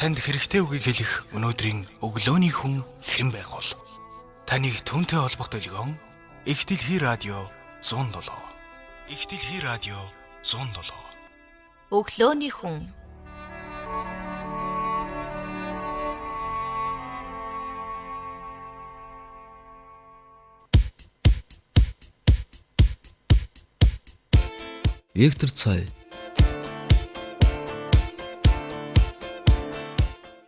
Танд хэрэгтэй үгийг хэлэх өнөөдрийн өглөөний хүн хэн байх бол? Таныг түүнтэй холбох төлгөөн Их дэлхий радио 107. Их дэлхий радио 107. Өглөөний хүн. Виктор Цой.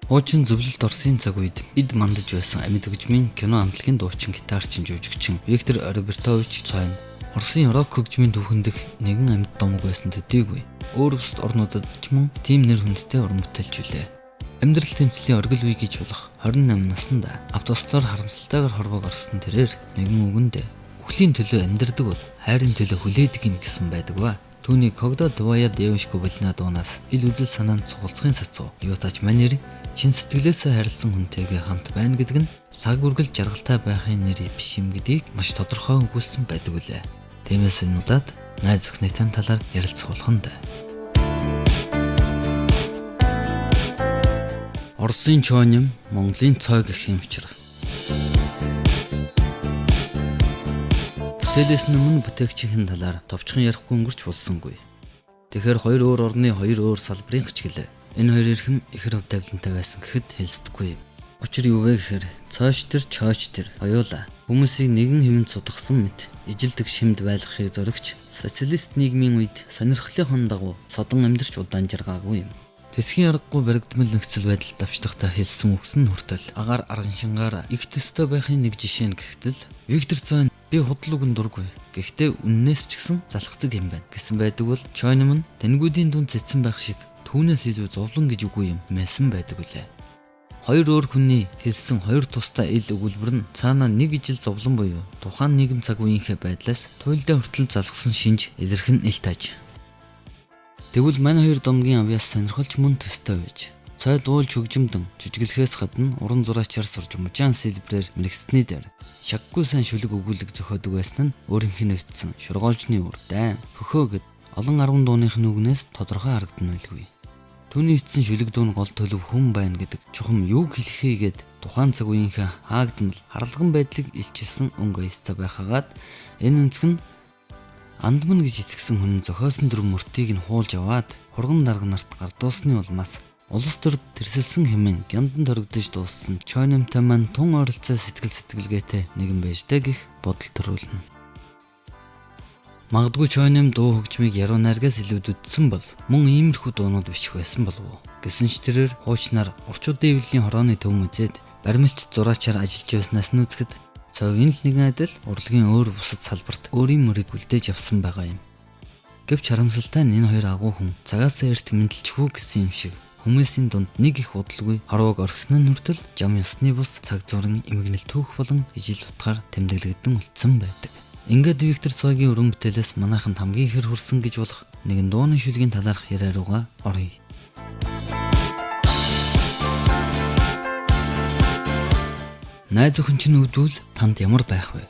Хуучин зөвлөлт Оросын цаг үед эд мандаж байсан амьд хөгжмийн кино амтлагийн дуучин гитарчин жүжигчин Виктор Робертович Цой нь Оросын рок хөгжмийн түүхэндх нэгэн амьд домог байсан төдийгүй өөр бусад орнуудад ч мөн тийм нэр хүндтэй уран бүтээлч үлээ. Амьдрал тэмцлийн оргил үе гэж болох 28 наснда автослоор харамсалтайгаар хорвоог орсон тэрээр нэгэн үгэнд үхлийн төлөө амьдрдаг бол хайрын төлөө хүлээдэг юм гэсэн байдаг ба. Түүний Когда твоя девушка больна дуунаас ил үзэл санаанд цугулцахын сацуу юутач манер чин сэтгэлээсээ харилсан хүнтэйгээ хамт байна гэдэг нь цаг үргэл жаргалтай байхын нэр биш юм гэдгийг маш тодорхой өгүүлсэн байдаг үлээ. Тиймээс энэ удаад найз өхнийтэй талаар ярилцах болгонд. Оросын чоним, Монголын цой гэх юм учраа. Бүтээлээс өмнө бүтээгчийн талаар товчхон ярихгүй өнгөрч болсонгүй. Тэгэхээр хоёр өөр орны хоёр өөр салбарын хичгэлээ. Энэ хоёр эрхэм их хөв тавилантай байсан гэхэд хэлсдэггүй. Учир юу вэ гэхээр цойч төр чойч төр хоёулаа хүмүүсийг нэгэн хэмэнд судгасан мэт ижилдэг шимд байлгахыг зоригч социалист нийгмийн үед сонирхлын дагуу содон амьдарч удаан жаргаагүй юм. Тэсгийн аргагүй баригдмал нөхцөл байдалд давчдахтаа хэлсэн үгс нь хүртэл агаар араншингаар их төстэй байхын нэг жишээ нь гэхтэл Виктор Цой би худал үгэн дургүй. Гэхдээ үннээс ч гэсэн залхдаг юм байна гэсэн байдаг бол Чойном нь тэнгүүдийн дунд цэцэн байх шиг түүнээс илүү зовлон гэж үгүй юм мэсэн байдаг үлээ. Хоёр өөр хүний хэлсэн хоёр тустай ил өгүүлбэр нь цаанаа нэг ижил зовлон буюу тухайн нийгэм цаг үеийнхээ байдлаас туйлдаа хүртэл залгсан шинж илэрхэн ил тааж. Тэгвэл мань хоёр домгийн авьяас сонирхолч мөн төстэй байж. Цой дуулж хөгжимдөн жүжиглэхээс гадна уран зураачаар сурж мужаан сэлбрээр мэрэгсдний дээр шаггүй сайн шүлэг өгүүлэг зохиодог байсан нь өөрийнх нь өвдсөн шургоолжны үр дайн хөхөө гэд олон 10 дууных нь үгнээс тодорхой харагдана байлгүй. Түүний эцсэн шүлэг дуу нь гол төлөв хүн байна гэдэг чухам юуг хэлэхийгээд тухайн цаг үеийнхээ хаагдмал харлаган байдлыг илчилсэн өнгө аястай байхагаад энэ өнцг нь андман гэж итгэсэн хүн зохиосон дөрв мөртийг нь хуулж аваад хурган дарга нарт гардуусны улмаас улс төрд тэрсэлсэн хэмээн гяндан төрөгдөж дууссан Чойномтой маань тун ойролцоо сэтгэлгээтэй нэгэн байж дэ гэх бодол төрүүлнэ. Магадгүй Чойном дуу хөгжмийг яруу найргаас илүү үдсэн бол мөн иймэрхүү дуунууд бичих байсан болов уу гэсэн ч тэрээр хуучнаар урчуудын эвлэлийн хорооны төв үзээд баримлч зураачаар ажиллаж байснаас нь үзэхэд Цойгийн л нэгэн адил урлагийн өөр бусад салбарт өөрийн мөрийг үлдээж явсан байгаа юм. Гэвч харамсалтай нь энэ хоёр агуу хүн цагаасаа эрт мэдлчихвүү гэсэн юм шиг хүмүүсийн дунд нэг их удалгүй хорвоог орхисон нь хүртэл жам ёсны бус цаг зургийн эмгэнэл түүх болон ижил утгаар тэмдэглэгдэн үлдсэн байдаг. Ингээд Виктор Цойгийн уран бүтээлээс манайханд хамгийн ихэр хүрсэн гэж болох нэгэн дууны шүлгийн талаарх яриа руугаа оръё. Найз өхөн чинь өвдвөл танд ямар байх вэ?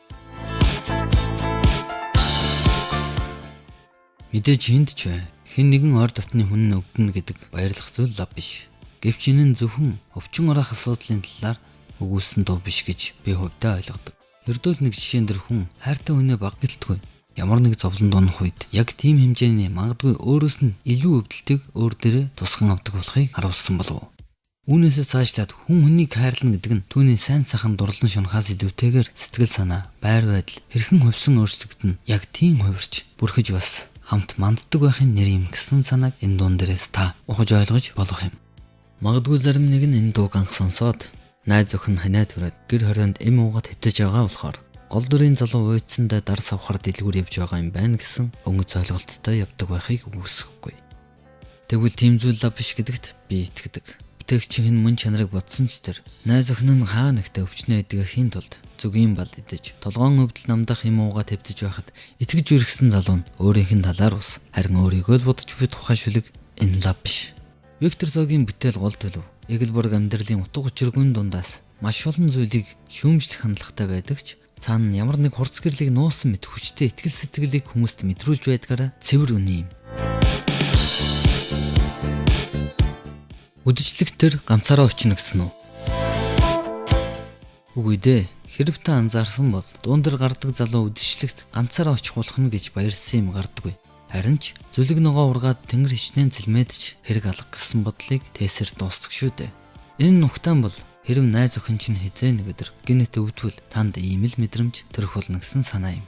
Мэдээж хинт ч бай. Хэн нэгэн ойр дотны хүн нь өвдөнө гэдэг баярлах зүйл лав биш. Гэвч энэ нь зөвхөн өвчин орох асуудлын талаар өгүүлсэн дуу биш гэж би хувьдаа ойлгодог. Ердөөл нэг жишээн дээр хүн хайртай хүнээ баг гэлтгүй. Ямар нэг зовлон дунах үед яг тийм хэмжээний магадгүй өөрөөс нь илүү өвдөлтийг өөр дээрээ тусган авдаг болохыг харуулсан болов. Үүнээсээ цаашлаад хүн хүнийг хайрлана гэдэг нь түүний сайн сайхан дурлан шунахаас илүүтэйгээр сэтгэл санаа, байр байдал хэрхэн хувьсан өөрчлөгдөн яг тийм хувирч бүрхэж бас хамт манддаг байхын нэр юм гэсэн санааг энэ дуун дээрээс та ухаж ойлгож болох юм. Магадгүй зарим нэг нь энэ дууг анх сонсоод найз өхөн ханаа түрээд гэр хорионд эм ууга тавьтаж байгаа болохоор гол дүрийн залуу уйдсандаа дар савхар дэлгүүр явж байгаа юм байна гэсэн өнгөц ойлголттой явдаг байхыг үгүйсэхгүй. Тэгвэл тийм зүйл лав биш гэдэгт би итгэдэг. Бүтээгчийн мөн чанарыг бодсон ч тэр найз өхөн нь хаа нэгтээ өвчнөө идэхийн тулд зүгийн бал идэж толгоон өвдөл намдах юм ууга тавьтаж байхад итгэж үргэсэн залуу нь өөрийнх нь талаар ус харин өөрийгөө л бодож буй тухайн шүлэг энэ лав биш. Виктор Цойгийн бүтээл гол төлөв Эгэлборг амьдралын утга учиргүй дундаас маш олон зүйлийг шүүмжлэх хандлагатай байдаг ч цаана нь ямар нэг хурц гэрлийг нуусан мэт хүчтэй итгэл сэтгэлийг хүмүүст мэдрүүлж байдгаараа цэвэр үний юм. Үдшилэг тэр ганцаараа очно гэсэн үү? Үгүй дээ. Хэрв та анзаарсан бол дуундар гардаг залуу үдшилэгт ганцаараа очих болох нь гэж баярлсан юм гардаггүй. Харин ч зүлэг ногоо ургаад тэнгэр хичнээн цэлмэдж хэрэг алах гэсэн бодлыг тээсэр дуустдаг шүү дээ. Энэ нухтаан бол хэрв найз охин чинь хизээ нэг өдөр гинэт өвдвөл танд ийм л мэдрэмж төрөх болно гэсэн санаа юм.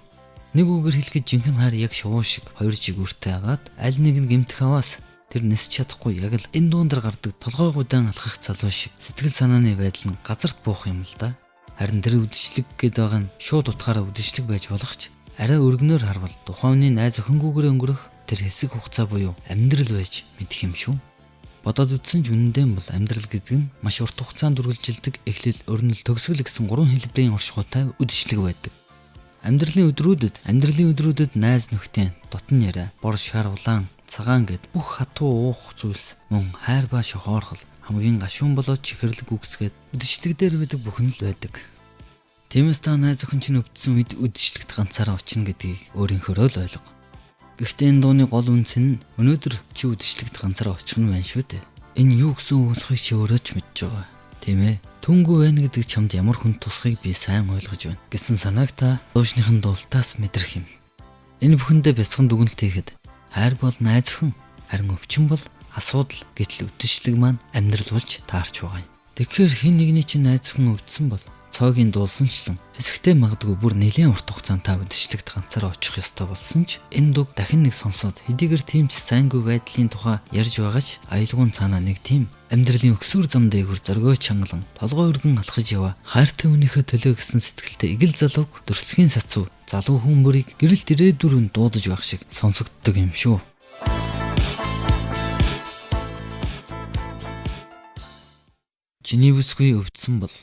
Нэг үгээр хэлэхэд жинхэнэ хайр яг шувуу шиг хоёр жигүүртэй агаад аль нэг нь гэмтэх аваас тэр нисч чадахгүй яг л энэ дуундар гардаг толгой гуйдаан алхах залуу шиг сэтгэл санааны байдал нь газарт буух юм л да. Харин тэр үдшилэг гээд байгаа нь шууд утгаараа үдшилэг байж болох ч арай өргөнөөр харвал тухайны найз охингүйгээр өнгөрөх тэр хэсэг хугацаа буюу амьдрал байж мэдэх юм шүү. Бодоод үзсэн ч үнэндээ бол амьдрал гэдэг нь маш урт хугацаанд үргэлжилдэг эхлэл, өрнөл, төгсгөл гэсэн гурван хэлбэрийн уршигтай үдшилэг байдаг. Амьдралын өдрүүдэд найз нөхдийн дотн яриа, бор шар улаан, цагаан гэд бүх хатуу уух зүйлс мөн хайр ба шохоорхол хамгийн гашуун болоод чихэрлэг үгсгээд үдшилэг дээр байдаг бүхэн л байдаг. Тиймээс та найз охин чинь өвдсөн үед үдшилэгт ганцаараа очно гэдгийг өөрийнхөө л ойлго. Гэхдээ энэ дууны гол үнс нь өнөөдөр чи үдшилэгт ганцаараа очих нь байна шүү дээ. Энэ юу гэсэн үг болохыг чи өөрөө ч мэдж байгаа. Тийм ээ. Түнгүй байна гэдэг чамд ямар хүн тусахыг би сайн ойлгож байна гэсэн санааг та дуушныхын дуултаас мэдрэх юм. Энэ бүхэндээ бяцхан дүгнэлт хийхэд хайр бол найз охин, харин өвчин бол асуудал гэтэл үдшилэг маань амьдрал болж таарч байгаа юм. Тэгэхээр хин нэгний чинь найз охин өвдсөн бол цоогийн дуулсанчлан хэсэгтээ магадгүй бүр нэлээд урт хугацаанд та үдшилэгт ганцаараа очих ёстой болсон ч энэ дуг дахин нэг сонсоод хэдийгээр тийм ч сайнгүй байдлын тухай ярьж байгаач аялгуун цаанаа нэг тийм амьдралын өксүр зам дээгүр зоргой чангалан толгой өргөн алхаж яваа хайртай хүнийхээ төлөө гэсэн сэтгэлтэй игэл залууг дөрслөгийн сацуу залуу хүн бүрийг гэрэлт ирээдүрөнд дуудаж байх шиг сонсогддог юм шүү. Чиний бүсгүй өвдсөн бол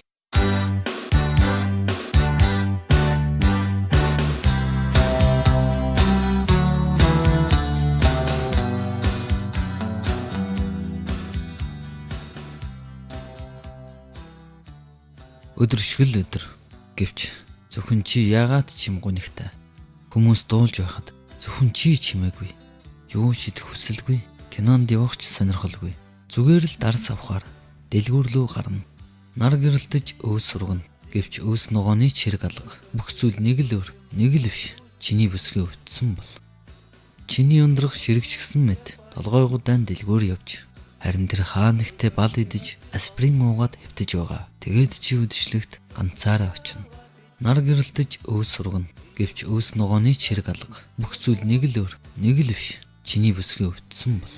өдрөшгөл өдөр гэвч зөвхөн чи яагаад чимгүнихтэй хүмүүс дуулж байхад зөвхөн чи чимээгүй юу ч идэх хүсэлгүй кинонд явах ч сонирхолгүй зүгээр л дарс авахаар дэлгүүрлүү гарна нар гэрэлтэж өөс сургана гэвч өөс ногооны чирэг алга бүх зүйл нэг л өөр нэг л биш чиний бүсгүй өвдсөн бол чиний ундрах ширэгчгсэн мэд толгойгуудаа дэлгүүр явж харин тэр хаа нэгтээ бал идэж аспирин уугаад хэвтэж байгаа. Тэгээд чи үдшилэгт ганцаараа очино. Нар гэрэлтэж өөс сургана гэвч өөс ногооны чирэг алга бүх зүйл нэг л өөр нэг л биш чиний бүсгүй өвдсөн бол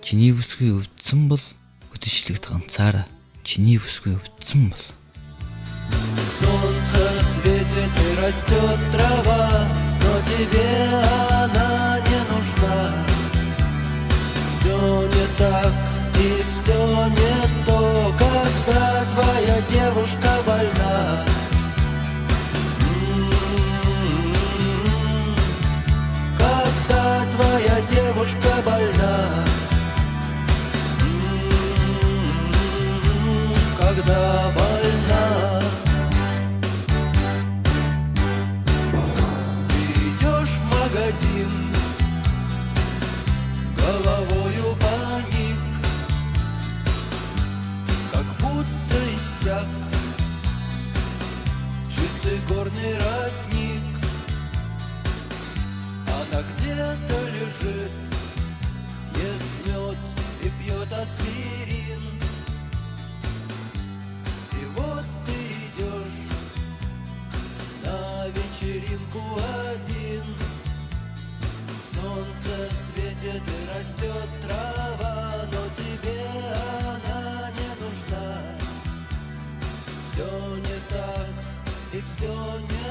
чиний бүсгүй өвдсөн бол үдшилэгт ганцаараа чиний бүсгүй өвдсөн бол Солнце светит и растет трава, но тебе она не нужна. Все не так и все не то, когда твоя девушка больна. Когда твоя девушка больна. Когда больна. Ты идешь в магазин, головою паник, как будто иссяк чистый горный родник. Она где-то лежит, ест мед и пьет аспирин. И вот ты идешь на вечеринку один. Солнце светит и растет трава, но тебе она не нужна. Все не так и все не